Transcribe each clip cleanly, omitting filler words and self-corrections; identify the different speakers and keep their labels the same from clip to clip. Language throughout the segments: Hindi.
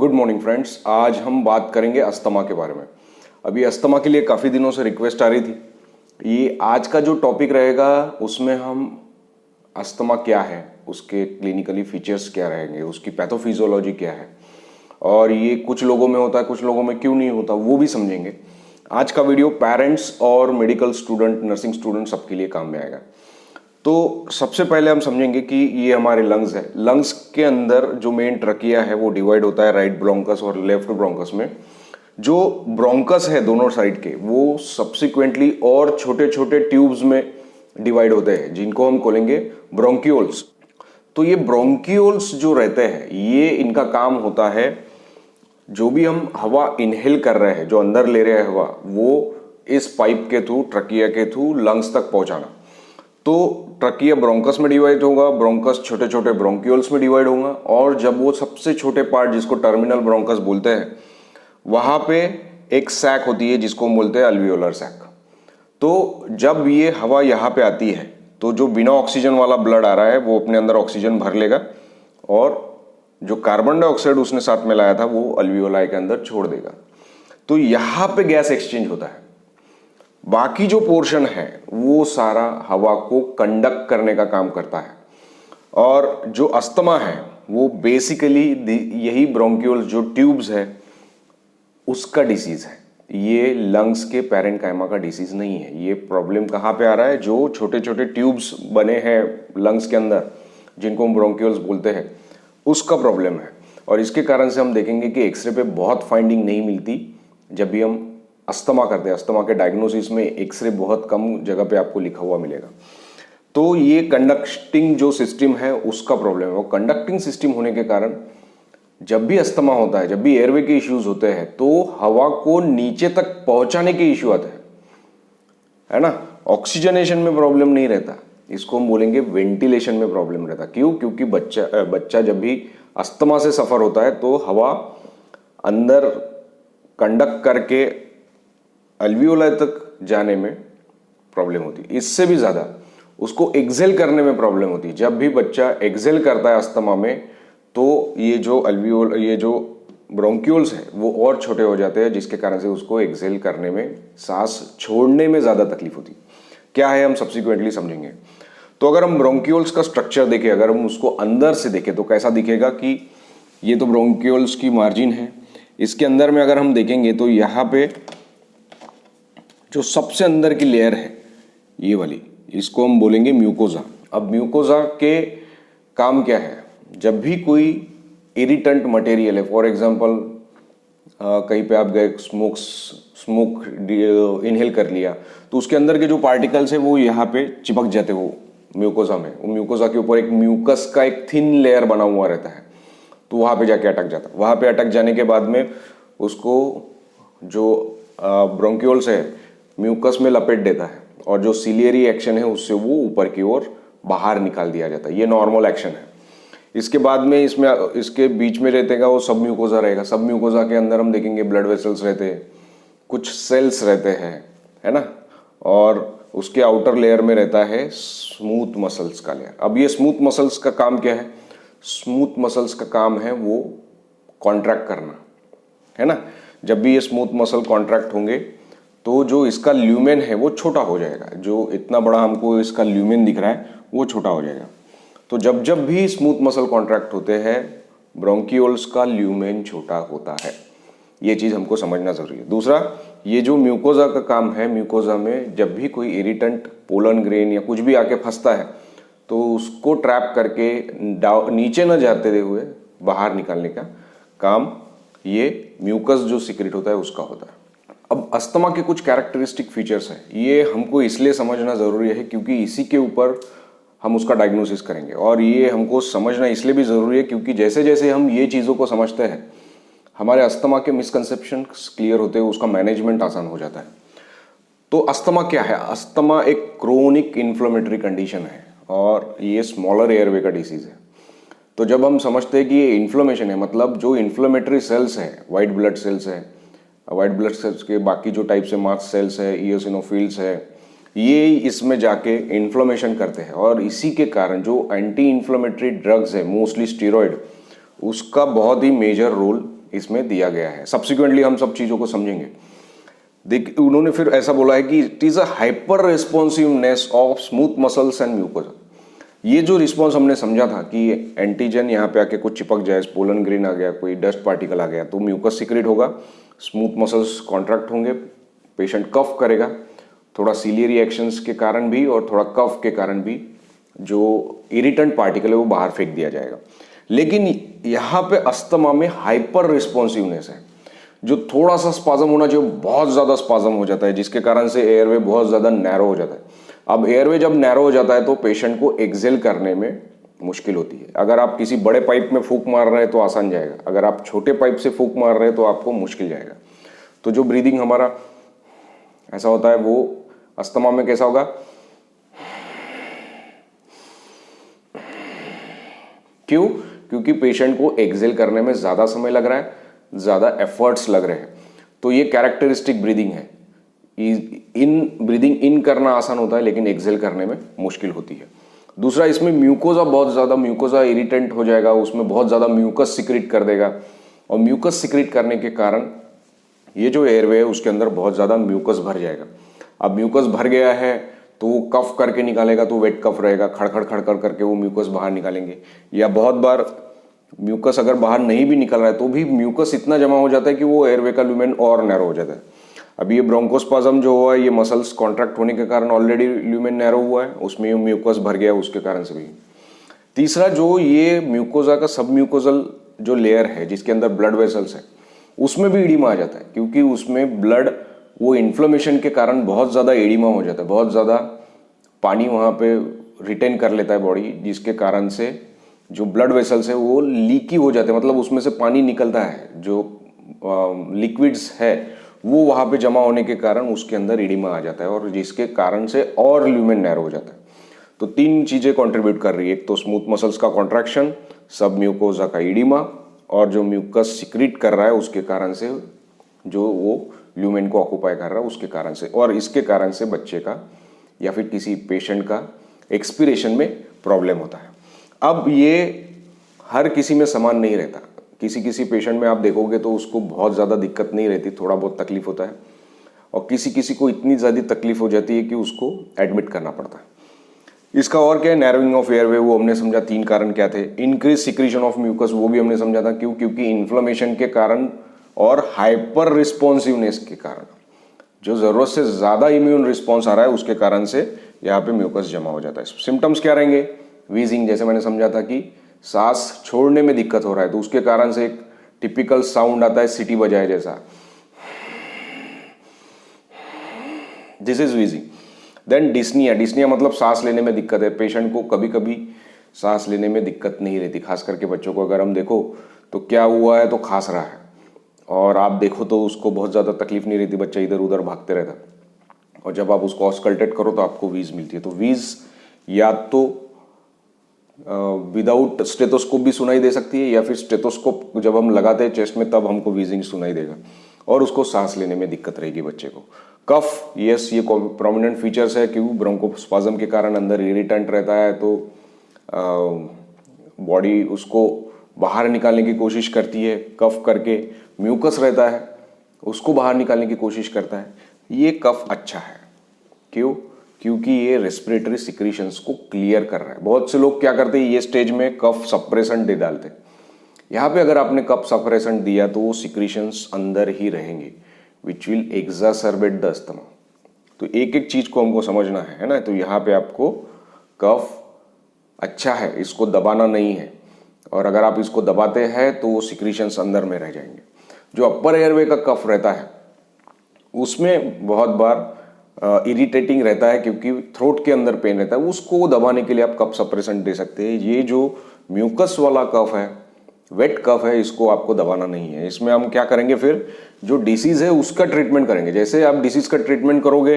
Speaker 1: Good morning friends. आज हम बात करेंगे अस्थमा के बारे में। अभी अस्थमा के लिए काफ़ी दिनों से रिक्वेस्ट आ रही थी। ये आज का जो टॉपिक रहेगा उसमें हम अस्थमा क्या है, उसके क्लिनिकली फीचर्स क्या रहेंगे, उसकी पैथोफिजियोलॉजी क्या है और ये कुछ लोगों में होता है, कुछ लोगों में क्यों नहीं होता, वो भी समझेंगे। आज का वीडियो पेरेंट्स और मेडिकल स्टूडेंट, नर्सिंग स्टूडेंट सबके लिए काम में आएगा। तो सबसे पहले हम समझेंगे कि ये हमारे लंग्स है। लंग्स के अंदर जो मेन ट्रकिया है वो डिवाइड होता है राइट ब्रोंकस और लेफ्ट ब्रोंकस में। जो ब्रोंकस है दोनों साइड के वो सब्सिक्वेंटली और छोटे छोटे ट्यूब्स में डिवाइड होते हैं जिनको हम बोलेंगे ब्रोंक्यूल्स। तो ये ब्रोंक्यूल्स जो रहते हैं ये इनका काम होता है, जो भी हम हवा इनहेल कर रहे हैं, जो अंदर ले रहे हैं हवा, वो इस पाइप के थ्रू, ट्रकिया के थ्रू लंग्स तक पहुंचाना। तो ट्रकिया ब्रोंकस में डिवाइड होगा, ब्रोंकस छोटे छोटे ब्रोंक्यूल्स में डिवाइड होगा और जब वो सबसे छोटे पार्ट जिसको टर्मिनल ब्रोंकस बोलते हैं वहां पे एक सैक होती है जिसको हम बोलते हैं अल्वियोलर सैक। तो जब ये हवा यहाँ पे आती है तो जो बिना ऑक्सीजन वाला ब्लड आ रहा है वो अपने अंदर ऑक्सीजन भर लेगा और जो कार्बन डाइऑक्साइड उसने साथ में लाया था वो अल्वियोलाई के अंदर छोड़ देगा। तो यहाँ पे गैस एक्सचेंज होता है। बाकी जो पोर्शन है वो सारा हवा को कंडक्ट करने का काम करता है। और जो अस्थमा है वो बेसिकली यही ब्रोंक्यूल्स जो ट्यूब्स है उसका डिसीज है। ये लंग्स के पैरेन्काइमा का डिसीज नहीं है। ये प्रॉब्लम कहाँ पे आ रहा है, जो छोटे छोटे ट्यूब्स बने हैं लंग्स के अंदर जिनको हम ब्रोंक्यूल्स बोलते हैं उसका प्रॉब्लम है। और इसके कारण से हम देखेंगे कि एक्सरे पे बहुत फाइंडिंग नहीं मिलती। जब भी हम अस्थमा करते हैं, अस्थमा के डायग्नोसिस में एक्सरे बहुत कम जगह पे आपको लिखा हुआ मिलेगा। तो ये कंडक्टिंग जो सिस्टम है उसका प्रॉब्लम है। वो कंडक्टिंग सिस्टम होने के कारण जब भी अस्थमा होता है, जब भी एयरवे के इश्यूज होते हैं तो हवा को नीचे तक पहुंचाने के इश्यू आते हैं, है ना। ऑक्सीजनेशन में प्रॉब्लम नहीं रहता, इसको हम बोलेंगे वेंटिलेशन में प्रॉब्लम रहता। क्यों? क्योंकि बच्चा जब भी अस्थमा से सफर होता है तो हवा अंदर कंडक्ट करके अल्वियोलाई तक जाने में प्रॉब्लम होती है। इससे भी ज़्यादा उसको एक्सेल करने में प्रॉब्लम होती है। जब भी बच्चा एक्सेल करता है अस्थमा में तो ये जो ब्रोंक्यूल्स है वो और छोटे हो जाते हैं जिसके कारण से उसको एक्सेल करने में, सांस छोड़ने में ज़्यादा तकलीफ होती है। क्या है हम सब्सिक्वेंटली समझेंगे। तो अगर हम ब्रोंक्यूल्स का स्ट्रक्चर देखें, अगर हम उसको अंदर से देखें तो कैसा दिखेगा कि ये तो ब्रोंक्यूल्स की मार्जिन है। इसके अंदर में अगर हम देखेंगे तो यहाँ पे जो सबसे अंदर की लेयर है ये वाली, इसको हम बोलेंगे म्यूकोजा। अब म्यूकोजा के काम क्या है, जब भी कोई इरिटेंट मटेरियल है, फॉर एग्जांपल कहीं पे आप गए, स्मोक इनहेल कर लिया तो उसके अंदर के जो पार्टिकल्स है वो यहाँ पे चिपक जाते हो म्यूकोजा में। वो म्यूकोजा के ऊपर एक म्यूकस का एक थिन लेयर बना हुआ रहता है तो वहाँ पे जाके अटक जाता है। वहाँ पे अटक जाने के बाद में उसको जो ब्रोंक्यूल्स है म्यूकस में लपेट देता है और जो सिलियरी एक्शन है उससे वो ऊपर की ओर बाहर निकाल दिया जाता है। ये नॉर्मल एक्शन है। इसके बाद में इसके बीच में रहतेगा वो सब म्यूकोजा रहेगा। सब म्यूकोजा के अंदर हम देखेंगे ब्लड वेसल्स रहते हैं, कुछ सेल्स रहते हैं, है ना। और उसके आउटर लेयर में रहता है स्मूथ मसल्स का लेयर। अब ये स्मूथ मसल्स का काम क्या है? स्मूथ मसल्स का काम है वो कॉन्ट्रैक्ट करना, है ना। जब भी ये स्मूथ मसल कॉन्ट्रैक्ट होंगे तो जो इसका ल्यूमेन है वो छोटा हो जाएगा। जो इतना बड़ा हमको इसका ल्यूमेन दिख रहा है वो छोटा हो जाएगा। तो जब जब भी स्मूथ मसल कॉन्ट्रैक्ट होते हैं ब्रोंक्यूल्स का ल्यूमेन छोटा होता है। ये चीज़ हमको समझना जरूरी है। दूसरा, ये जो म्यूकोजा का काम है, म्यूकोजा में जब भी कोई इरिटेंट, पोलन ग्रेन या कुछ भी आके फंसता है तो उसको ट्रैप करके नीचे न जाते हुए बाहर निकालने का काम ये म्यूकस जो सीक्रेट होता है उसका होता है। अब अस्थमा के कुछ कैरेक्टरिस्टिक फीचर्स हैं, ये हमको इसलिए समझना ज़रूरी है क्योंकि इसी के ऊपर हम उसका डायग्नोसिस करेंगे। और ये हमको समझना इसलिए भी ज़रूरी है क्योंकि जैसे जैसे हम ये चीज़ों को समझते हैं हमारे अस्थमा के मिसकंसेप्शन क्लियर होते हैं, उसका मैनेजमेंट आसान हो जाता है। तो अस्थमा क्या है? अस्थमा एक क्रोनिक इन्फ्लेमेटरी कंडीशन है और ये स्मॉलर एयरवे का डिसीज़ है। तो जब हम समझते हैं कि ये इन्फ्लेमेशन है, मतलब जो इन्फ्लेमेटरी सेल्स है, वाइट ब्लड सेल्स है, वाइट ब्लड सेल्स के बाकी जो टाइप से मास्ट सेल्स है, इयोसिनोफिल्स है, ये इसमें जाके इन्फ्लेमेशन करते हैं। और इसी के कारण जो एंटी इन्फ्लेमेटरी ड्रग्स है, मोस्टली स्टीरॉयड, उसका बहुत ही मेजर रोल इसमें दिया गया है। सब्सिक्वेंटली हम सब चीज़ों को समझेंगे। देख, उन्होंने फिर ऐसा बोला है कि it is a hyper responsiveness of smooth muscles and mucosa. ये जो रिस्पॉन्स हमने समझा था कि एंटीजन यहाँ पे आके कुछ चिपक जाए, पोलन ग्रेन आ गया, कोई डस्ट पार्टिकल आ गया, तो म्यूकस सिक्रेट होगा, स्मूथ मसल्स कॉन्ट्रैक्ट होंगे, पेशेंट कफ करेगा, थोड़ा सीलियरी एक्शंस के कारण भी और थोड़ा कफ के कारण भी जो इरिटेंट पार्टिकल है वो बाहर फेंक दिया जाएगा। लेकिन यहाँ पे अस्थमा में हाइपर रिस्पॉन्सिवनेस है, जो थोड़ा सा स्पाजम होना चाहिए बहुत ज़्यादा स्पाजम हो जाता है, जिसके कारण से एयरवे बहुत ज़्यादा नैरो हो जाता है। अब एयरवे जब नैरो हो जाता है तो पेशेंट को एक्सेल करने में मुश्किल होती है। अगर आप किसी बड़े पाइप में फूंक मार रहे हैं तो आसान जाएगा, अगर आप छोटे पाइप से फूंक मार रहे हैं तो आपको मुश्किल जाएगा। तो जो ब्रीदिंग हमारा ऐसा होता है वो अस्थमा में कैसा होगा? क्यों? क्योंकि पेशेंट को एक्सेल करने में ज़्यादा समय लग रहा है, ज़्यादा एफर्ट्स लग रहे हैं। तो ये कैरेक्टरिस्टिक ब्रीदिंग है। ब्रीदिंग इन करना आसान होता है लेकिन एक्सेल करने में मुश्किल होती है। दूसरा, इसमें म्यूकोजा बहुत ज़्यादा, म्यूकोजा इरिटेंट हो जाएगा, उसमें बहुत ज़्यादा म्यूकस सिक्रेट कर देगा, और म्यूकस सिक्रेट करने के कारण ये जो एयरवे है उसके अंदर बहुत ज़्यादा म्यूकस भर जाएगा। अब म्यूकस भर गया है तो वो कफ करके निकालेगा तो वेट कफ रहेगा, खड़खड़ खड़खड़ करके वो म्यूकस बाहर निकालेंगे। या बहुत बार म्यूकस अगर बाहर नहीं भी निकल रहा है तो भी म्यूकस इतना जमा हो जाता है कि वो एयरवे का लुमेन और नैरो हो जाता है। अब ये ब्रोंकोस्पाज्म जो हुआ है, ये मसल्स कॉन्ट्रैक्ट होने के कारण ऑलरेडी ल्यूमेन नैरो हुआ है, उसमें ये म्यूकस भर गया उसके कारण से भी। तीसरा, जो ये म्यूकोजा का सब म्यूकोजल जो लेयर है जिसके अंदर ब्लड वेसल्स है, उसमें भी एडिमा आ जाता है, क्योंकि उसमें ब्लड वो इन्फ्लेमेशन के कारण बहुत ज़्यादा एडिमा हो जाता है, बहुत ज़्यादा पानी वहाँ पे रिटेन कर लेता है बॉडी, जिसके कारण से जो ब्लड वेसल्स है वो लीकी हो जाते हैं, मतलब उसमें से पानी निकलता है, जो लिक्विड्स है वो वहाँ पे जमा होने के कारण उसके अंदर एडिमा आ जाता है, और जिसके कारण से और ल्यूमेन नैरो हो जाता है। तो तीन चीज़ें कंट्रीब्यूट कर रही है, एक तो स्मूथ मसल्स का कॉन्ट्रैक्शन, सब म्यूकोजा का एडिमा, और जो म्यूकस सिक्रीट कर रहा है उसके कारण से, जो वो ल्यूमेन को ऑक्यूपाई कर रहा है उसके कारण से, और इसके कारण से बच्चे का या फिर किसी पेशेंट का एक्सपीरेशन में प्रॉब्लम होता है। अब ये हर किसी में समान नहीं रहता, किसी किसी पेशेंट में आप देखोगे तो उसको बहुत ज़्यादा दिक्कत नहीं रहती, थोड़ा बहुत तकलीफ होता है, और किसी किसी को इतनी ज़्यादा तकलीफ हो जाती है कि उसको एडमिट करना पड़ता है। इसका और क्या है? नैरोइंग ऑफ एयरवे, वो हमने समझा। तीन कारण क्या थे? इंक्रीज सिक्रीशन ऑफ म्यूकस, वो भी हमने समझा था। क्यों? क्योंकि इन्फ्लेमेशन के कारण और हाइपर रिस्पॉन्सिवनेस के कारण, जो ज़रूरत से ज़्यादा इम्यून रिस्पॉन्स आ रहा है उसके कारण से यहाँ पे म्यूकस जमा हो जाता है। सिम्टम्स क्या रहेंगे? वीजिंग, जैसे मैंने समझा था कि सांस छोड़ने में दिक्कत हो रहा है तो उसके कारण से एक टिपिकल साउंड आता है सीटी बजाए जैसा, this is wheezing. Then dyspnea, dyspnea मतलब सांस लेने में दिक्कत है। पेशेंट को कभी कभी सांस लेने में दिक्कत नहीं रहती, खास करके बच्चों को अगर हम देखो तो क्या हुआ है तो खांस रहा है, और आप देखो तो उसको बहुत ज़्यादा तकलीफ नहीं रहती, बच्चा इधर उधर भागते रहता, और जब आप उसको ऑस्कल्टेट करो तो आपको वीज मिलती है। तो वीज या तो विदाउट स्टेथोस्कोप भी सुनाई दे सकती है, या फिर स्टेथोस्कोप जब हम लगाते हैं चेस्ट में तब हमको वीजिंग सुनाई देगा, और उसको सांस लेने में दिक्कत रहेगी बच्चे को। कफ, यस, ये प्रोमिनेंट फीचर्स है, क्यों? ब्रोंकोस्पाज्म के कारण अंदर इरिटेंट रहता है तो बॉडी उसको बाहर निकालने की कोशिश करती है, कफ करके। म्यूकस रहता है, उसको बाहर निकालने की कोशिश करता है। ये कफ अच्छा है, क्यों? क्योंकि ये रेस्पिरेटरी सिक्रीशंस को क्लियर कर रहा है। बहुत से लोग क्या करते हैं, ये स्टेज में कफ सप्रेसेंट दे डालते हैं। यहाँ पे अगर आपने कफ सप्रेसेंट दिया तो वो सिक्रीशंस अंदर ही रहेंगे, विच विल एक्सासर्बेट द अस्थमा। तो एक एक चीज को हमको समझना है ना। तो यहाँ पे आपको कफ अच्छा है, इसको दबाना नहीं है, और अगर आप इसको दबाते हैं तो वो सिक्रीशंस अंदर में रह जाएंगे। जो अपर एयरवे का कफ रहता है उसमें बहुत बार इरिटेटिंग रहता है, क्योंकि थ्रोट के अंदर पेन रहता है, उसको दबाने के लिए आप कफ सप्रेसेंट दे सकते हैं। ये जो म्यूकस वाला कफ है, वेट कफ है, इसको आपको दबाना नहीं है। इसमें हम क्या करेंगे, फिर जो डिसीज है उसका ट्रीटमेंट करेंगे। जैसे आप डिसीज का ट्रीटमेंट करोगे,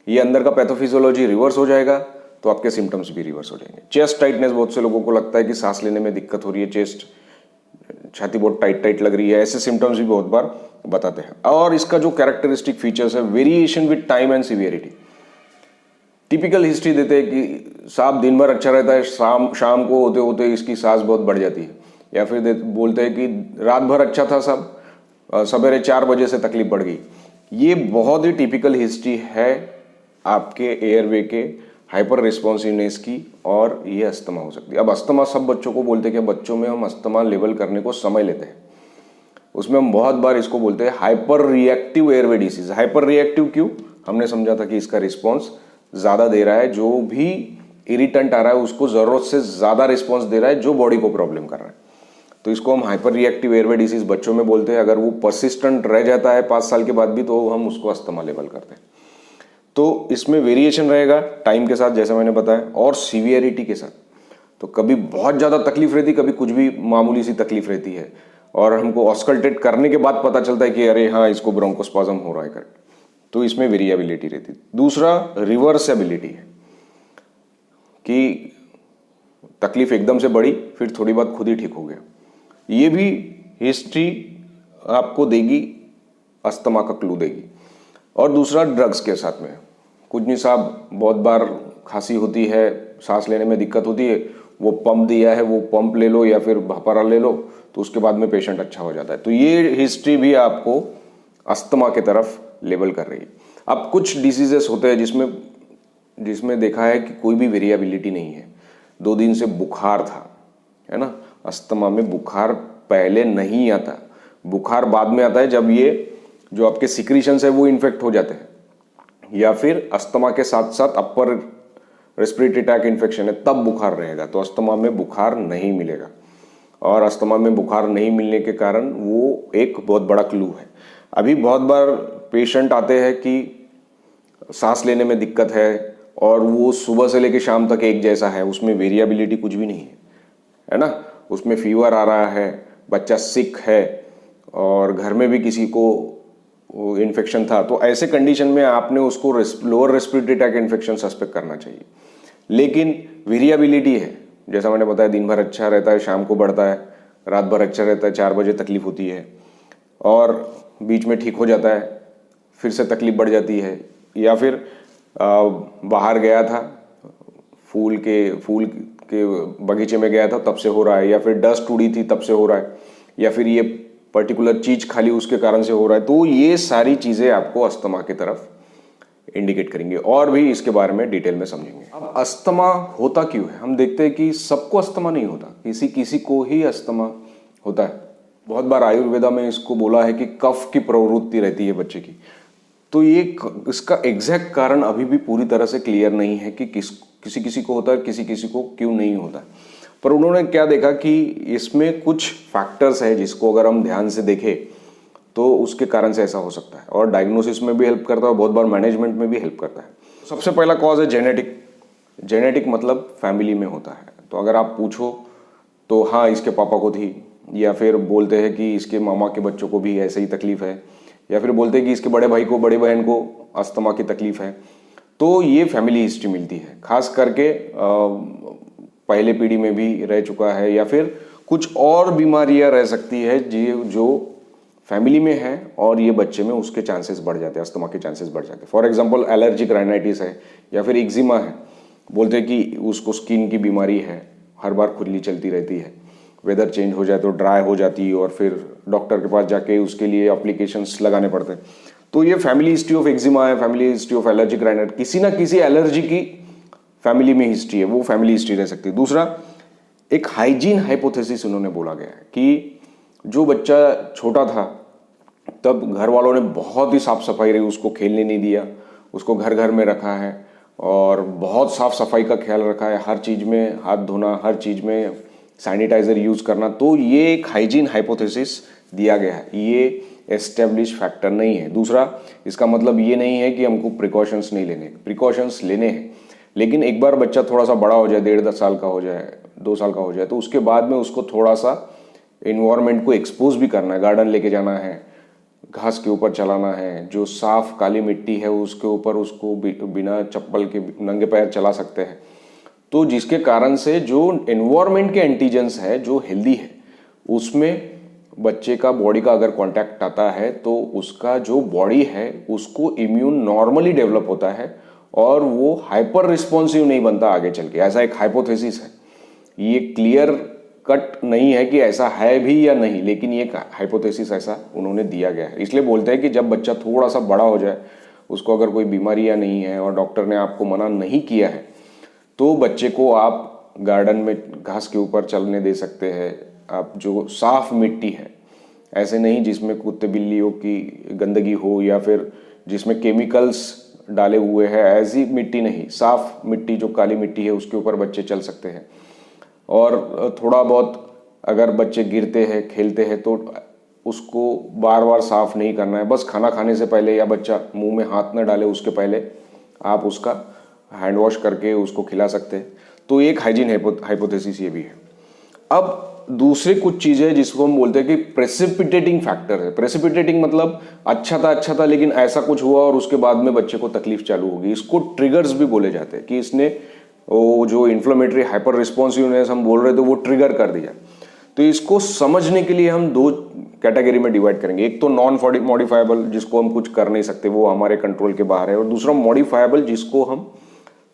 Speaker 1: ये अंदर का पैथोफिजियोलॉजी रिवर्स हो जाएगा, तो आपके सिम्टम्स भी रिवर्स हो जाएंगे। चेस्ट टाइटनेस, बहुत से लोगों को लगता है कि सांस लेने में दिक्कत हो रही है, चेस्ट, छाती बहुत टाइट टाइट लग रही है, ऐसे सिम्टम्स भी बहुत बार बताते हैं। और इसका जो कैरेक्टरिस्टिक फीचर्स है, variation with time and severity. Typical history देते हैं कि सांप दिन भर अच्छा रहता है, शाम को होते होते इसकी सांस बहुत बढ़ जाती है, या फिर बोलते हैं कि रात भर अच्छा था सब, सवेरे 4 बजे से तकलीफ बढ़ गई। ये बहुत ही टिपिकल हिस्ट्री है आपके एयरवे के हाइपर रिस्पॉन्सिवनेस की, और ये अस्थमा हो सकती है। अब अस्थमा सब बच्चों को बोलते हैं कि बच्चों में हम अस्थमा लेवल करने को समय लेते हैं, उसमें हम बहुत बार इसको बोलते हैं hyper reactive airway disease. Hyper reactive क्यों? हमने समझा था कि इसका रिस्पॉन्स ज़्यादा दे रहा है, जो भी इरिटेंट आ रहा है उसको ज़रूरत से ज़्यादा रिस्पॉन्स दे रहा है जो बॉडी को प्रॉब्लम कर रहा है, तो इसको हम हाइपर रिएक्टिव एयरवे डिसीज बच्चों में बोलते हैं। अगर वो परसिस्टेंट रह जाता है 5 साल के बाद भी, तो हम उसको अस्थमा लेवल करते हैं। तो इसमें वेरिएशन रहेगा टाइम के साथ, जैसे मैंने बताया, और सीवियरिटी के साथ। तो कभी बहुत ज़्यादा तकलीफ रहती, कभी कुछ भी मामूली सी तकलीफ रहती है, और हमको ऑस्कल्टेट करने के बाद पता चलता है कि अरे हाँ, इसको ब्रोंकोस्पाज्म हो रहा है करके। तो इसमें वेरिएबिलिटी रहती है। दूसरा रिवर्सेबिलिटी है कि तकलीफ एकदम से बढ़ी, फिर थोड़ी बात खुद ही ठीक हो गया। ये भी हिस्ट्री आपको देगी, अस्थमा का क्लू देगी। और दूसरा ड्रग्स के साथ में, कुछ नहीं साहब, बहुत बार खांसी होती है, सांस लेने में दिक्कत होती है, वो पंप दिया है, वो पंप ले लो या फिर भापारा ले लो, तो उसके बाद में पेशेंट अच्छा हो जाता है। तो ये हिस्ट्री भी आपको अस्थमा की तरफ लेवल कर रही है। अब कुछ डिसीजेस होते हैं जिसमें देखा है कि कोई भी वेरिएबिलिटी नहीं है। 2 दिन से बुखार था, है ना, अस्थमा में बुखार पहले नहीं आता, बुखार बाद में आता है जब ये जो आपके सिक्रीशंस है वो इन्फेक्ट हो जाते हैं, या फिर अस्थमा के साथ साथ अपर रेस्पिरेटरी ट्रैक इन्फेक्शन है, तब बुखार रहेगा। तो अस्थमा में बुखार नहीं मिलेगा, और अस्थमा में बुखार नहीं मिलने के कारण वो एक बहुत बड़ा क्लू है। अभी बहुत बार पेशेंट आते हैं कि सांस लेने में दिक्कत है, और वो सुबह से लेकर शाम तक एक जैसा है, उसमें वेरिएबिलिटी कुछ भी नहीं है ना। उसमें फीवर आ रहा है, बच्चा सिक है, और घर में भी किसी को इन्फेक्शन था, तो ऐसे कंडीशन में आपने उसको lower respiratory tract infection suspect करना चाहिए। लेकिन वेरिएबिलिटी है, जैसा मैंने बताया, दिन भर अच्छा रहता है, शाम को बढ़ता है, रात भर अच्छा रहता है, 4 बजे तकलीफ होती है, और बीच में ठीक हो जाता है, फिर से तकलीफ बढ़ जाती है। या फिर बाहर गया था, फूल के बगीचे में गया था, तब से हो रहा है, या फिर डस्ट उड़ी थी तब से हो रहा है, या फिर ये पर्टिकुलर चीज खाली उसके कारण से हो रहा है। तो ये सारी चीजें आपको अस्थमा की तरफ इंडिकेट करेंगे, और भी इसके बारे में डिटेल में समझेंगे। अब अस्थमा होता क्यों है? हम देखते हैं कि सबको अस्थमा नहीं होता, किसी किसी को ही अस्थमा होता है। बहुत बार आयुर्वेदा में इसको बोला है कि कफ की प्रवृत्ति रहती है बच्चे की। तो ये इसका एग्जैक्ट कारण अभी भी पूरी तरह से क्लियर नहीं है कि किसी किसी को होता है, किसी किसी को क्यों नहीं होता। पर उन्होंने क्या देखा कि इसमें कुछ फैक्टर्स है जिसको अगर हम ध्यान से देखें तो उसके कारण से ऐसा हो सकता है, और डायग्नोसिस में भी हेल्प करता है, और बहुत बार मैनेजमेंट में भी हेल्प करता है। सबसे पहला कॉज है जेनेटिक मतलब फैमिली में होता है। तो अगर आप पूछो तो हाँ, इसके पापा को थी, या फिर बोलते हैं कि इसके मामा के बच्चों को भी ऐसे ही तकलीफ है, या फिर बोलते हैं कि इसके बड़े भाई को, बड़ी बहन को अस्थमा की तकलीफ है। तो ये फैमिली हिस्ट्री मिलती है, खास करके पहले पीढ़ी में भी रह चुका है, या फिर कुछ और बीमारियां रह सकती है जो फैमिली में है, और ये बच्चे में उसके चांसेस बढ़ जाते हैं, अस्थमा के चांसेस बढ़ जाते हैं। फॉर एग्जांपल एलर्जिक राइनाइटिस है, या फिर एक्जिमा है, बोलते हैं कि उसको स्किन की बीमारी है, हर बार खुजली चलती रहती है, वेदर चेंज हो जाए तो ड्राई हो जाती है, और फिर डॉक्टर के पास जाके उसके लिए एप्लीकेशंस लगाने पड़ते हैं। तो ये फैमिली हिस्ट्री ऑफ एक्जिमा है, family history of allergic rhinitis, किसी ना किसी एलर्जी की फैमिली में हिस्ट्री है, वो फैमिली हिस्ट्री रह सकती है। दूसरा, एक हाइजीन हाइपोथेसिस उन्होंने बोला गया है कि जो बच्चा छोटा था तब घर वालों ने बहुत ही साफ सफाई रही, उसको खेलने नहीं दिया, उसको घर घर में रखा है, और बहुत साफ सफाई का ख्याल रखा है, हर चीज में हाथ धोना, हर चीज में सैनिटाइजर यूज करना। तो ये एक हाइजीन हाइपोथेसिस दिया गया है, ये एस्टेब्लिश फैक्टर नहीं है। दूसरा, इसका मतलब ये नहीं है कि हमको प्रिकॉशंस नहीं लेने, प्रिकॉशंस लेने हैं, लेकिन एक बार बच्चा थोड़ा सा बड़ा हो जाए, 1.5 साल का हो जाए, 2 साल का हो जाए, तो उसके बाद में उसको थोड़ा सा इन्वायरमेंट को एक्सपोज भी करना है, गार्डन लेके जाना है, घास के ऊपर चलाना है, जो साफ काली मिट्टी है उसके ऊपर उसको बिना चप्पल के नंगे पैर चला सकते हैं। तो जिसके कारण से जो एनवायरनमेंट के एंटीजेंस है जो हेल्दी है, उसमें बच्चे का बॉडी का अगर कांटेक्ट आता है तो उसका जो बॉडी है उसको इम्यून नॉर्मली डेवलप होता है, और वो हाइपर रिस्पॉन्सिव नहीं बनता आगे चल के। ऐसा एक हाइपोथेसिस है, ये क्लियर कट नहीं है कि ऐसा है भी या नहीं, लेकिन ये हाइपोथेसिस ऐसा उन्होंने दिया गया है। इसलिए बोलते हैं कि जब बच्चा थोड़ा सा बड़ा हो जाए, उसको अगर कोई बीमारी या नहीं है और डॉक्टर ने आपको मना नहीं किया है, तो बच्चे को आप गार्डन में घास के ऊपर चलने दे सकते हैं। आप जो साफ मिट्टी है, ऐसे नहीं जिसमें कुत्ते बिल्लियों की गंदगी हो या फिर जिसमें केमिकल्स डाले हुए हैं, ऐसी मिट्टी नहीं, साफ मिट्टी जो काली मिट्टी है उसके ऊपर बच्चे चल सकते हैं। और थोड़ा बहुत अगर बच्चे गिरते हैं, खेलते हैं, तो उसको बार बार साफ नहीं करना है। बस खाना खाने से पहले या बच्चा मुंह में हाथ न डाले उसके पहले आप उसका हैंड वॉश करके उसको खिला सकते हैं। तो एक हाइजीन हाइपोथेसिस ये भी है। अब दूसरे कुछ चीजें जिसको हम बोलते हैं कि प्रेसिपिटेटिंग फैक्टर है। प्रेसिपिटेटिंग मतलब अच्छा था लेकिन ऐसा कुछ हुआ और उसके बाद में बच्चे को तकलीफ चालू होगी। इसको ट्रिगर्स भी बोले जाते हैं कि इसने वो जो इन्फ्लेमेटरी हाइपर रिस्पॉन्सिवनेस हम बोल रहे थे वो ट्रिगर कर दिया। तो इसको समझने के लिए हम दो कैटेगरी में डिवाइड करेंगे। एक तो नॉन मॉडिफाइबल, जिसको हम कुछ कर नहीं सकते, वो हमारे कंट्रोल के बाहर है, और दूसरा मॉडिफाइबल, जिसको हम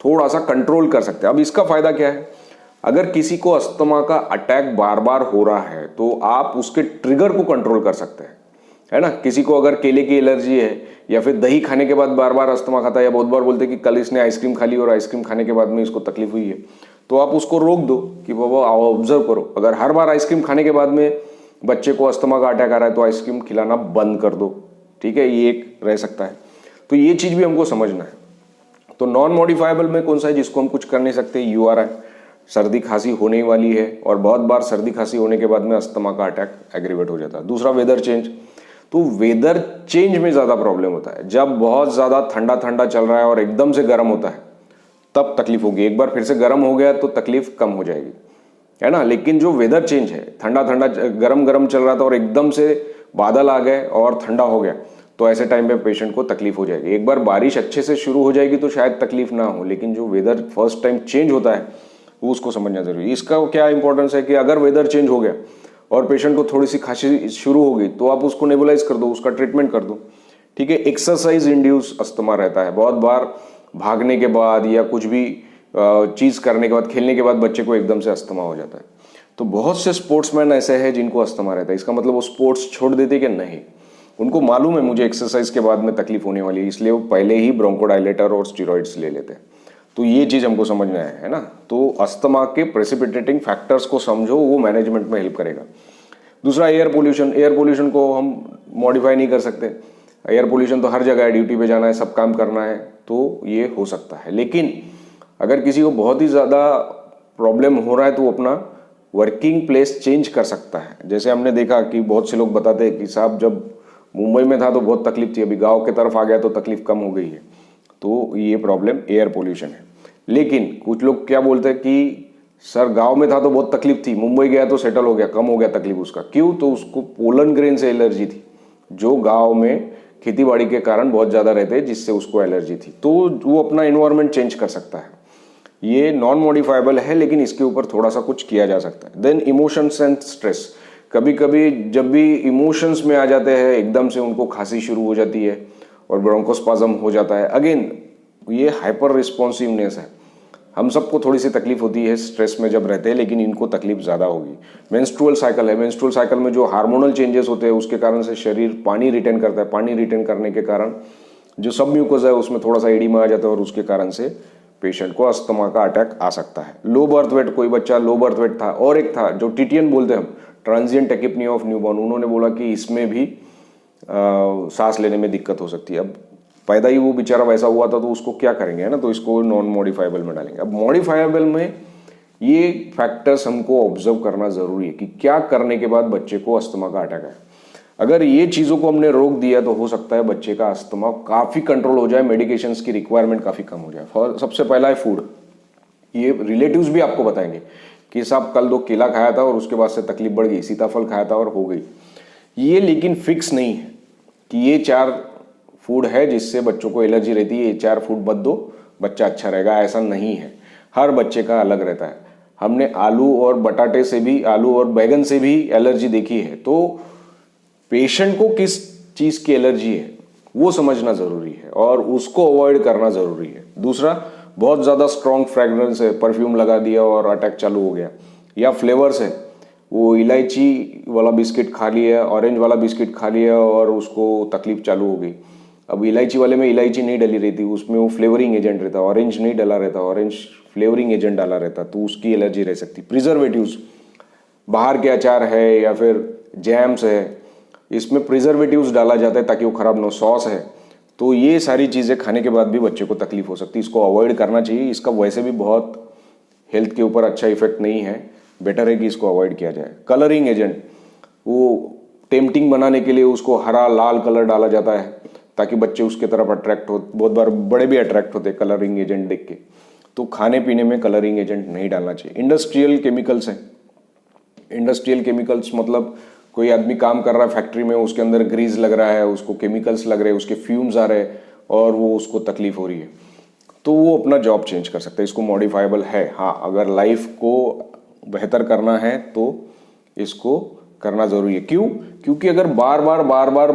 Speaker 1: थोड़ा सा कंट्रोल कर सकते हैं। अब इसका फायदा क्या है? अगर किसी को अस्थमा का अटैक बार बार हो रहा है तो आप उसके ट्रिगर को कंट्रोल कर सकते हैं, है ना। किसी को अगर केले की एलर्जी है या फिर दही खाने के बाद बार बार अस्थमा खाता है, या बहुत बार बोलते हैं कि कल इसने आइसक्रीम खा ली और आइसक्रीम खाने के बाद में इसको तकलीफ हुई है, तो आप उसको रोक दो कि बाबा आओ ऑब्जर्व करो। अगर हर बार आइसक्रीम खाने के बाद में बच्चे को अस्थमा का अटैक आ रहा है तो आइसक्रीम खिलाना बंद कर दो, ठीक है, ये एक रह सकता है। तो ये चीज भी हमको समझना है। तो नॉन मॉडिफाइबल में कौन सा है जिसको हम कुछ कर नहीं सकते? URI, सर्दी खांसी होने वाली है और बहुत बार सर्दी खांसी होने के बाद में अस्थमा का अटैक एग्रीवेट हो जाता है। दूसरा वेदर चेंज। तो वेदर चेंज में ज्यादा प्रॉब्लम होता है। जब बहुत ज्यादा ठंडा ठंडा चल रहा है और एकदम से गर्म होता है तब तकलीफ होगी। एक बार फिर से गर्म हो गया तो तकलीफ कम हो जाएगी, है ना। लेकिन जो वेदर चेंज है, ठंडा ठंडा गर्म गर्म चल रहा था और एकदम से बादल आ गए और ठंडा हो गया, तो ऐसे टाइम पे पेशेंट को तकलीफ हो जाएगी। एक बार बारिश अच्छे से शुरू हो जाएगी तो शायद तकलीफ ना हो, लेकिन जो वेदर फर्स्ट टाइम चेंज होता है वो उसको समझना जरूरी है। इसका क्या इंपॉर्टेंस है कि अगर वेदर चेंज हो गया और पेशेंट को थोड़ी सी खांसी शुरू हो गई तो आप उसको नेबुलाइज कर दो, उसका ट्रीटमेंट कर दो, ठीक है। एक्सरसाइज इंड्यूस अस्थमा रहता है। बहुत बार भागने के बाद या कुछ भी चीज करने के बाद, खेलने के बाद बच्चे को एकदम से अस्थमा हो जाता है। तो बहुत से स्पोर्ट्समैन ऐसे हैं जिनको अस्थमा रहता है। इसका मतलब वो स्पोर्ट्स छोड़ देते कि नहीं, उनको मालूम है मुझे एक्सरसाइज के बाद में तकलीफ होने वाली है, इसलिए वो पहले ही ब्रोंकोडायलेटर और स्टेरॉइड्स ले लेते हैं। तो ये चीज हमको समझना है ना। तो अस्थमा के प्रेसिपिटेटिंग फैक्टर्स को समझो, वो मैनेजमेंट में हेल्प करेगा। दूसरा एयर पोल्यूशन। एयर पोल्यूशन को हम मॉडिफाई नहीं कर सकते। एयर पोल्यूशन तो हर जगह है, ड्यूटी पे जाना है, सब काम करना है, तो ये हो सकता है। लेकिन अगर किसी को बहुत ही ज्यादा प्रॉब्लम हो रहा है तो वो अपना वर्किंग प्लेस चेंज कर सकता है। जैसे हमने देखा कि बहुत से लोग बताते हैं कि साहब जब मुंबई में था तो बहुत तकलीफ थी, अभी गांव की तरफ आ गया तो तकलीफ कम हो गई है। तो ये प्रॉब्लम एयर पोल्यूशन है। लेकिन कुछ लोग क्या बोलते हैं कि सर गांव में था तो बहुत तकलीफ थी, मुंबई गया तो सेटल हो गया, कम हो गया तकलीफ उसका। क्यों? तो उसको पोलन ग्रेन से एलर्जी थी, जो गांव में खेती बाड़ी के कारण बहुत ज्यादा रहते हैं, जिससे उसको एलर्जी थी। तो वो अपना एनवायरमेंट चेंज कर सकता है। ये नॉन मॉडिफाइबल है, लेकिन इसके ऊपर थोड़ा सा कुछ किया जा सकता है। Then emotions and stress. कभी कभी जब भी इमोशंस में आ जाते हैं, एकदम से उनको खांसी शुरू हो जाती है और ब्रोंकोस्पाज्म हो जाता है। अगेन ये हाइपर रिस्पॉन्सिवनेस है। हम सबको थोड़ी सी तकलीफ होती है स्ट्रेस में जब रहते हैं, लेकिन इनको तकलीफ ज्यादा होगी। मेंस्ट्रुअल साइकिल है। मेंस्ट्रुअल साइकिल में जो हार्मोनल चेंजेस होते हैं उसके कारण से शरीर पानी रिटेन करता है। पानी रिटेन करने के कारण जो सब म्यूकोस है उसमें थोड़ा सा एडिमा आ जाता है और उसके कारण से पेशेंट को अस्थमा का अटैक आ सकता है। Low birth weight. कोई बच्चा लो बर्थ वेट था। और एक था जो टीटीएन बोलते हैं हम, ट्रांजिएंट टैकिपनिया ऑफ न्यूबॉर्न। उन्होंने बोला कि इसमें भी सांस लेने में दिक्कत हो सकती है। अब पैदा ही वो बेचारा वैसा हुआ था तो उसको क्या करेंगे, है ना। तो इसको नॉन मॉडिफाइबल में डालेंगे। अब मॉडिफाइबल में ये फैक्टर्स हमको ऑब्जर्व करना जरूरी है कि क्या करने के बाद बच्चे को अस्थमा का अटैक आए। अगर ये चीजों को हमने रोक दिया तो हो सकता है बच्चे का अस्थमा काफी कंट्रोल हो जाए, मेडिकेशंस की रिक्वायरमेंट काफी कम हो जाए। सबसे पहला है फूड। ये रिलेटिव्स भी आपको बताएंगे कि साहब कल 2 केला खाया था और उसके बाद से तकलीफ बढ़ गई, सीताफल खाया था और हो गई। ये लेकिन फिक्स नहीं है कि ये 4 फूड है जिससे बच्चों को एलर्जी रहती है, ये 4 फूड मत दो बच्चा अच्छा रहेगा, ऐसा नहीं है। हर बच्चे का अलग रहता है। हमने आलू और बटाटे से भी, आलू और बैगन से भी एलर्जी देखी है। तो पेशेंट को किस चीज की एलर्जी है वो समझना जरूरी है और उसको अवॉइड करना जरूरी है। दूसरा, बहुत ज्यादा स्ट्रॉन्ग फ्रेग्रेंस है, परफ्यूम लगा दिया और अटैक चालू हो गया, या फ्लेवर्स है वो इलायची वाला बिस्किट खा लिया, ऑरेंज वाला बिस्किट खा लिया और उसको तकलीफ चालू हो गई। अब इलायची वाले में इलायची नहीं डली रहती, उसमें वो फ्लेवरिंग एजेंट रहता, ऑरेंज नहीं डला रहता, ऑरेंज फ्लेवरिंग एजेंट डाला रहता, तो उसकी एलर्जी रह सकती। प्रिजर्वेटिव्स, बाहर के अचार है या फिर जैम्स है, इसमें प्रिजर्वेटिव्स डाला जाता है ताकि वो खराब ना हो, सॉस है, तो ये सारी चीज़ें खाने के बाद भी बच्चे को तकलीफ हो सकती है। इसको अवॉइड करना चाहिए। इसका वैसे भी बहुत हेल्थ के ऊपर अच्छा इफेक्ट नहीं है, बेटर है कि इसको अवॉइड किया जाए। कलरिंग एजेंट, वो टेम्पटिंग बनाने के लिए उसको हरा लाल कलर डाला जाता है ताकि बच्चे उसके तरफ अट्रैक्ट हो। बहुत बार बड़े भी अट्रैक्ट होते हैं कलरिंग एजेंट देख के, तो खाने पीने में कलरिंग एजेंट नहीं डालना चाहिए। इंडस्ट्रियल केमिकल्स हैं, इंडस्ट्रियल केमिकल्स मतलब कोई आदमी काम कर रहा है फैक्ट्री में, उसके अंदर ग्रीस लग रहा है, उसको केमिकल्स लग रहे हैं, उसके फ्यूम्स आ रहे हैं और वो उसको तकलीफ हो रही है, तो वो अपना जॉब चेंज कर सकता है। इसको मॉडिफाइबल है। हाँ, अगर लाइफ को बेहतर करना है तो इसको करना ज़रूरी है। क्यों? क्योंकि अगर बार बार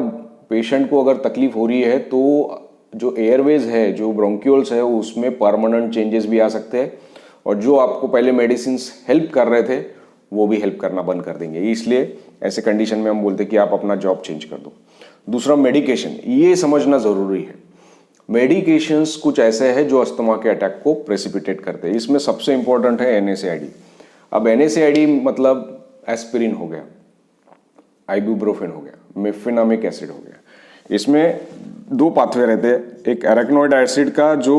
Speaker 1: पेशेंट को अगर तकलीफ हो रही है तो जो एयरवेज है, जो ब्रोंक्यूल्स है, उसमें परमानेंट चेंजेस भी आ सकते हैं और जो आपको पहले मेडिसिन हेल्प कर रहे थे वो भी हेल्प करना बंद कर देंगे। इसलिए ऐसे कंडीशन में हम बोलते हैं कि आप अपना जॉब चेंज कर दो। दूसरा, मेडिकेशन, ये समझना ज़रूरी है। मेडिकेशंस कुछ ऐसे हैं जो अस्थमा के अटैक को प्रेसिपिटेट करते हैं। इसमें सबसे इंपॉर्टेंट है NSAID। अब NSAID मतलब एस्पिरिन हो गया, आइबुप्रोफेन हो गया, मेफेनामिक एसिड हो गया। इसमें दो पाथवे रहते हैं, एक एराक्नोइड एसिड का जो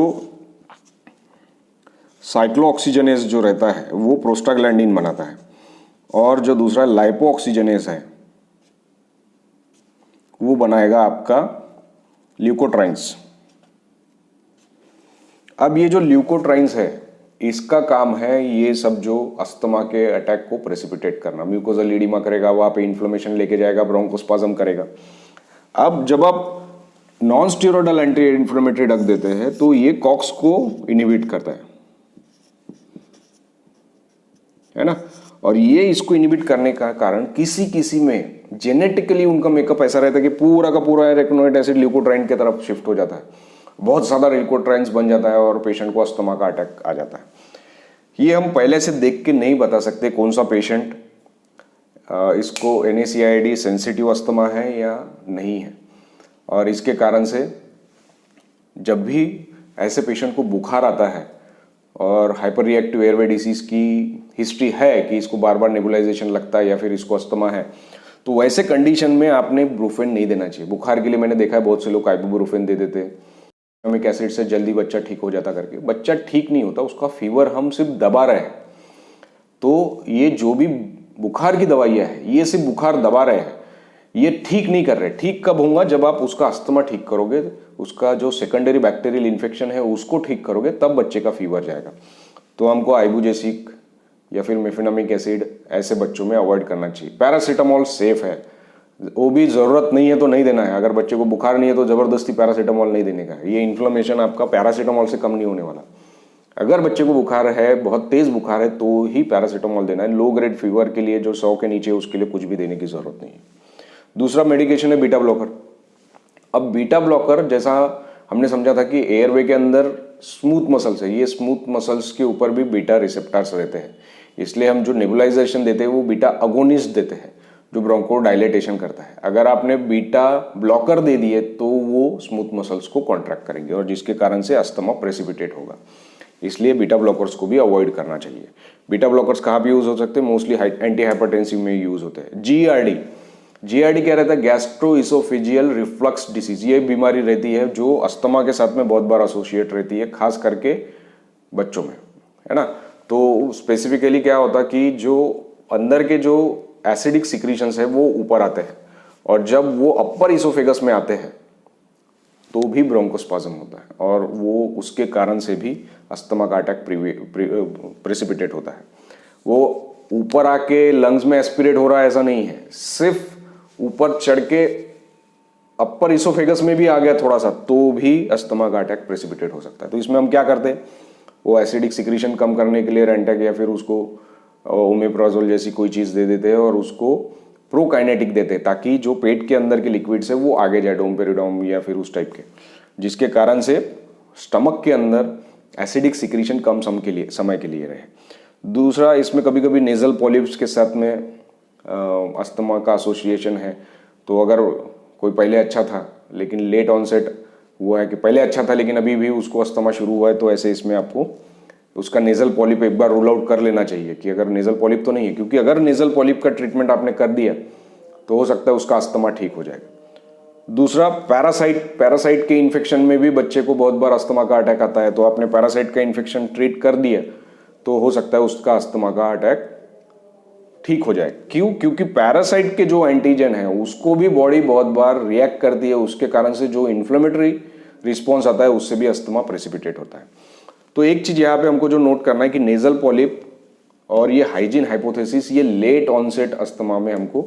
Speaker 1: साइक्लोऑक्सीजनेस जो रहता है वो प्रोस्टाग्लैंडिन बनाता है, और जो दूसरा लाइपोऑक्सीजनेस है वो बनाएगा आपका ल्यूकोट्राइन्स। अब ये जो ल्यूकोट्राइन्स है, इसका काम है ये सब जो अस्थमा के अटैक को प्रेसिपिटेट करना। म्यूकोजल एडिमा करेगा, वहाँ पे इन्फ्लेमेशन लेके जाएगा, ब्रोंकोस्पाज्म करेगा। अब जब आप non steroidal anti inflammatory drug देते हैं तो ये कॉक्स को इनहिबिट करता है ना। और ये इसको इनहिबिट करने का कारण किसी किसी में जेनेटिकली उनका मेकअप ऐसा रहता है कि पूरा का पूरा एराक्नोइड एसिड ल्यूकोट्राइन की तरफ शिफ्ट हो जाता है, बहुत ज़्यादा ल्यूकोट्राइन्स बन जाता है और पेशेंट को अस्थमा का अटैक आ जाता है। ये हम पहले से देख के नहीं बता सकते कौन सा पेशेंट इसको NSAID सेंसिटिव अस्थमा है या नहीं है, और इसके कारण से जब भी ऐसे पेशेंट को बुखार आता है और हाइपर रिएक्टिव एयरवे डिसीज की हिस्ट्री है कि इसको बार बार नेबुलाइजेशन लगता है या फिर इसको अस्थमा है, तो वैसे कंडीशन में आपने ब्रूफेन नहीं देना चाहिए। बुखार के लिए मैंने देखा है बहुत से लोग आइबुप्रोफेन दे देते हैं, एमिक एसिड से जल्दी बच्चा ठीक हो जाता करके। बच्चा ठीक नहीं होता, उसका फीवर हम सिर्फ दबा रहे हैं। तो ये जो भी बुखार की दवाइयाँ है, ये सिर्फ बुखार दबा रहे हैं, ये ठीक नहीं कर रहे। ठीक कब होगा? जब आप उसका अस्थमा ठीक करोगे, उसका जो सेकेंडरी बैक्टीरियल इन्फेक्शन है उसको ठीक करोगे, तब बच्चे का फीवर जाएगा। तो हमको आइबुजेसिक या फिर मेफेनामिक एसिड ऐसे बच्चों में अवॉइड करना चाहिए। पैरासीटामोल सेफ है, वो भी ज़रूरत नहीं है तो नहीं देना है। अगर बच्चे को बुखार नहीं है तो ज़बरदस्ती पैरासीटामोल नहीं देने का है। ये इन्फ्लेमेशन आपका पैरासीटामोल से कम नहीं होने वाला। अगर बच्चे को बुखार है, बहुत तेज़ बुखार है, तो ही पैरासीटामोल देना है। लो ग्रेड फीवर के लिए जो 100 के नीचे, उसके लिए कुछ भी देने की ज़रूरत नहीं है। दूसरा मेडिकेशन है बीटा ब्लॉकर। अब बीटा ब्लॉकर जैसा हमने समझा था कि एयरवे के अंदर स्मूथ मसल्स है, ये स्मूथ मसल्स के ऊपर भी बीटा रिसेप्टर्स रहते हैं, इसलिए हम जो नेबुलाइजेशन देते हैं वो बीटा अगोनिस्ट देते हैं जो ब्रोंको डायलेटेशन करता है। अगर आपने बीटा ब्लॉकर दे दिए तो वो स्मूथ मसल्स को कॉन्ट्रैक्ट करेंगे और जिसके कारण से अस्थमा प्रेसिपिटेट होगा। इसलिए बीटा ब्लॉकर्स को भी अवॉइड करना चाहिए। बीटा ब्लॉकर्स कहाँ पे यूज हो सकते हैं? मोस्टली एंटी हाइपरटेंसिव में यूज होते हैं। जीआरडी क्या रहता है? Gastroesophageal reflux disease. ये बीमारी रहती है जो अस्थमा के साथ में बहुत बार एसोसिएट रहती है, खास करके बच्चों में, है ना। तो स्पेसिफिकली क्या होता है कि जो अंदर के जो एसिडिक सिक्रीशंस है वो ऊपर आते हैं, और जब वो अपर इसोफेगस में आते हैं तो भी ब्रोंकोस्पाज्म होता है, और वो उसके कारण से भी अस्थमा का अटैक प्रेसिपिटेट होता है। वो ऊपर आके लंग्स में एस्पिरेट हो रहा है ऐसा नहीं है, सिर्फ ऊपर चढ़ के अपर इसोफेगस में भी आ गया थोड़ा सा तो भी अस्थमा का अटैक प्रेसिपिटेट हो सकता है। तो इसमें हम क्या करते हैं? वो एसिडिक सिक्रीशन कम करने के लिए रेंटेक या फिर उसको ओमेप्राजोल जैसी कोई चीज़ दे देते हैं और उसको प्रोकाइनेटिक देते हैं ताकि जो पेट के अंदर के लिक्विड्स है वो आगे जाए, डोमपेरिडोम या फिर उस टाइप के, जिसके कारण से स्टमक के अंदर एसिडिक सिक्रीशन कम समय के लिए रहे। दूसरा, इसमें कभी कभी नेजल पॉलिप्स के साथ में अस्थमा का एसोसिएशन है। तो अगर कोई पहले अच्छा था लेकिन लेट ऑनसेट हुआ है कि पहले अच्छा था लेकिन अभी भी उसको अस्थमा शुरू हुआ है, तो ऐसे इसमें आपको उसका नेजल पॉलिप एक बार रूल आउट कर लेना चाहिए कि अगर नेजल पॉलिप तो नहीं है, क्योंकि अगर नेजल पॉलिप का ट्रीटमेंट आपने कर दिया तो हो सकता है उसका अस्थमा ठीक हो जाएगा। दूसरा, पैरासाइट के इन्फेक्शन में भी बच्चे को बहुत बार अस्थमा का अटैक आता है। तो आपने पैरासाइट का इन्फेक्शन ट्रीट कर दिया तो हो सकता है उसका अस्थमा का अटैक ठीक हो जाए। क्यों? क्योंकि पैरासाइट के जो एंटीजन है उसको भी बॉडी बहुत बार रिएक्ट करती है, उसके कारण से जो इन्फ्लेमेटरी रिस्पॉन्स आता है उससे भी अस्थमा प्रेसिपिटेट होता है। तो एक चीज यहाँ पे हमको जो नोट करना है कि नेजल पॉलिप और ये हाइजीन हाइपोथेसिस ये लेट ऑनसेट अस्थमा में हमको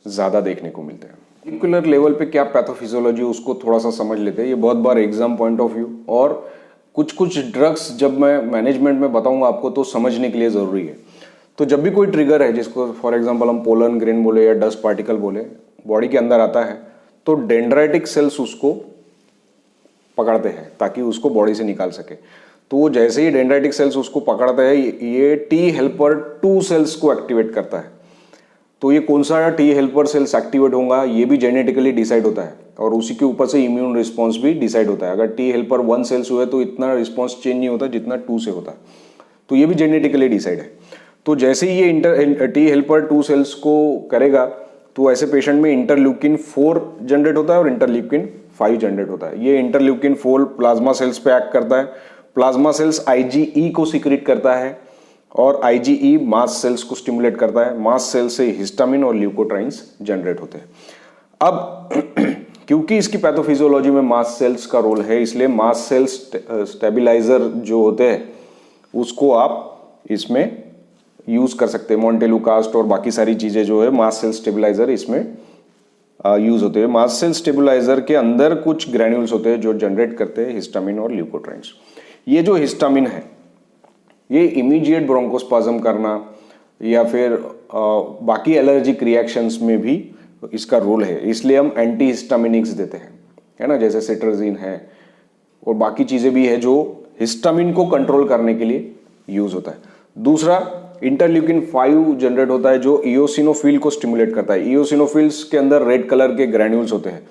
Speaker 1: ज्यादा देखने को मिलते हैं। मोलिकुलर लेवल पे क्या पैथोफिजियोलॉजी उसको थोड़ा सा समझ लेते हैं। ये बहुत बार एग्जाम पॉइंट ऑफ व्यू और कुछ ड्रग्स जब मैं मैनेजमेंट में बताऊंगा आपको तो समझने के लिए जरूरी है। तो जब भी कोई ट्रिगर है जिसको फॉर एग्जांपल हम पोलन ग्रेन बोले या डस्ट पार्टिकल बोले बॉडी के अंदर आता है, तो डेंड्राइटिक सेल्स उसको पकड़ते हैं ताकि उसको बॉडी से निकाल सके। तो जैसे ही डेंड्राइटिक सेल्स उसको पकड़ते हैं ये टी हेल्पर 2 सेल्स को एक्टिवेट करता है। तो ये कौन सा टी हेल्पर सेल्स एक्टिवेट होगा ये भी जेनेटिकली डिसाइड होता है और उसी के ऊपर से इम्यून रिस्पॉन्स भी डिसाइड होता है। अगर टी हेल्पर 1 सेल्स हुए तो इतना रिस्पॉन्स चेंज नहीं होता जितना 2 से होता है। तो ये भी जेनेटिकली डिसाइड है। तो जैसे ही ये टी हेल्पर 2 सेल्स को करेगा तो ऐसे पेशेंट में इंटरल्यूकिन 4 जनरेट होता है और इंटरल्यूकिन 5 जनरेट होता है। ये इंटरल्यूकिन 4 प्लाज्मा सेल्स पे एक्ट करता है। प्लाज्मा सेल्स आईजीई को सीक्रेट करता है और आईजीई मास सेल्स को स्टिमुलेट करता है। मास सेल से हिस्टामिन और ल्यूकोट्राइन्स जनरेट होते हैं। अब क्योंकि इसकी पैथोफिजियोलॉजी में मास सेल्स का रोल है इसलिए मास सेल्स स्टेबिलाईजर जो होते हैं उसको आप इसमें यूज कर सकते हैं। मोंटेलुकास्ट और बाकी सारी चीजें जो है मास सेल स्टेबिलाईजर इसमें यूज होते हैं। मास सेल स्टेबिलाईजर के अंदर कुछ ग्रैन्यूल्स होते हैं जो जनरेट करते हैं हिस्टामिन और ल्यूकोट्राइन्स। ये जो हिस्टामिन है ये इमीडिएट ब्रोंकोस्पाज्म करना या फिर बाकी एलर्जिक रिएक्शंस में भी इसका रोल है, इसलिए हम एंटी हिस्टामिनिक्स देते हैं, है ना, जैसे सिट्राजिन है और बाकी चीजें भी है जो हिस्टामिन को कंट्रोल करने के लिए यूज होता है। दूसरा, इंटरल्यूकिन 5 जनरेट होता है जो इओसिनोफिल को स्टिमुलेट करता है। इओसिनोफिल्स के अंदर रेड कलर के ग्रैन्यूल्स होते हैं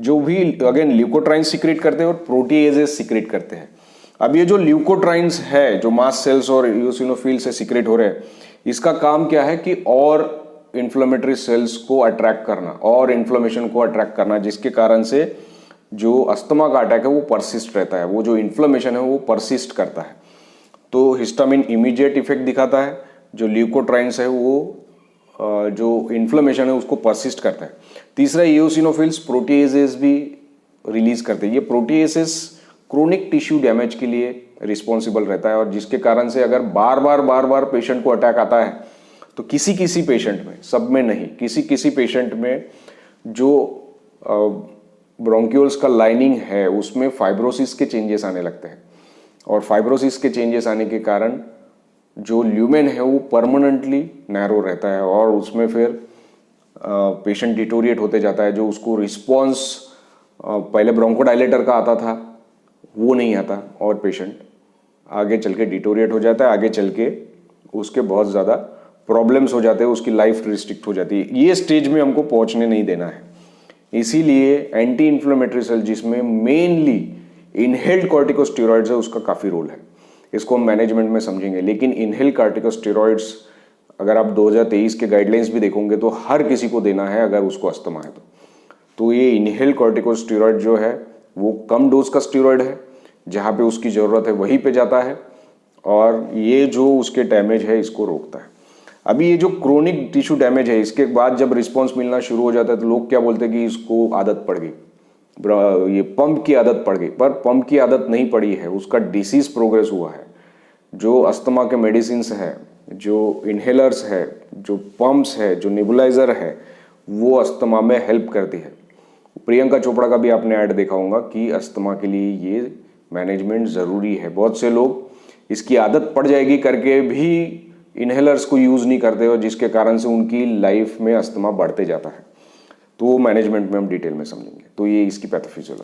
Speaker 1: जो भी अगेन ल्यूकोट्राइन्स सीक्रेट करते हैं और प्रोटीएजेस सीक्रेट करते हैं। अब ये जो ल्यूकोट्राइन्स है जो मास सेल्स और इओसिनोफिल से सीक्रेट हो रहे हैं, इसका काम क्या है कि और इन्फ्लेमेटरी सेल्स को अट्रैक्ट करना और इन्फ्लेमेशन को अट्रैक्ट करना, जिसके कारण से जो अस्थमा का अटैक है वो परसिस्ट रहता है, वो जो इन्फ्लेमेशन है वो परसिस्ट करता है। तो हिस्टामिन इमीडिएट इफेक्ट दिखाता है, जो ल्यूकोट्राइन्स है वो जो इन्फ्लेमेशन है उसको परसिस्ट करता है। तीसरा, इओसिनोफिल्स प्रोटीएजेस भी रिलीज करते हैं। ये प्रोटीएजेस क्रोनिक टिश्यू डैमेज के लिए रिस्पॉन्सिबल रहता है और जिसके कारण से अगर बार बार पेशेंट को अटैक आता है तो किसी पेशेंट में, सब में नहीं, किसी पेशेंट में जो ब्रोंक्यूल्स का लाइनिंग है उसमें फाइब्रोसिस के चेंजेस आने लगते हैं और फाइब्रोसिस के चेंजेस आने के कारण जो ल्यूमेन है वो परमानेंटली नैरो रहता है और उसमें फिर पेशेंट डिटोरिएट होते जाता है। जो उसको रिस्पॉन्स पहले ब्रोंकोडायलेटर का आता था वो नहीं आता और पेशेंट आगे चल के डिटोरिएट हो जाता है, आगे चल के उसके बहुत ज़्यादा प्रॉब्लम्स हो जाते हैं, उसकी लाइफ रिस्ट्रिक्ट हो जाती है। ये स्टेज में हमको पहुंचने नहीं देना है। इसीलिए एंटी इन्फ्लेमेटरी सेल जिसमें मेनली इनहेल्ड कॉर्टिकोस्टेरॉइड्स है उसका काफ़ी रोल है, इसको हम मैनेजमेंट में समझेंगे। लेकिन इनहेल्ड कॉर्टिकोस्टेरॉइड्स अगर आप 2023 के गाइडलाइंस भी देखोगे तो हर किसी को देना है अगर उसको अस्थमा है तो ये इनहेल्ड कॉर्टिकोस्टेरॉइड जो है वो कम डोज का स्टेरॉइड है, जहाँ पे उसकी ज़रूरत है वहीं पे जाता है और ये जो उसके डैमेज है इसको रोकता है। अभी ये जो क्रोनिक टिश्यू डैमेज है इसके बाद जब रिस्पॉन्स मिलना शुरू हो जाता है तो लोग क्या बोलते हैं कि इसको आदत पड़ गई, ये पंप की आदत पड़ गई, पर पंप की आदत नहीं पड़ी है, उसका डिसीज प्रोग्रेस हुआ है। जो अस्थमा के मेडिसिन है, जो इनहेलर्स है, जो पंप्स है, जो नेबुलाइजर है, वो अस्थमा में हेल्प करती है। प्रियंका चोपड़ा का भी आपने ऐड देखा होगा कि अस्थमा के लिए ये मैनेजमेंट ज़रूरी है। बहुत से लोग इसकी आदत पड़ जाएगी करके भी इनहेलर्स को यूज़ नहीं करते और जिसके कारण से उनकी लाइफ में अस्थमा बढ़ते जाता है। तो वो मैनेजमेंट में हम डिटेल में समझेंगे। तो ये इसकी पैथोफिजियोलॉजी।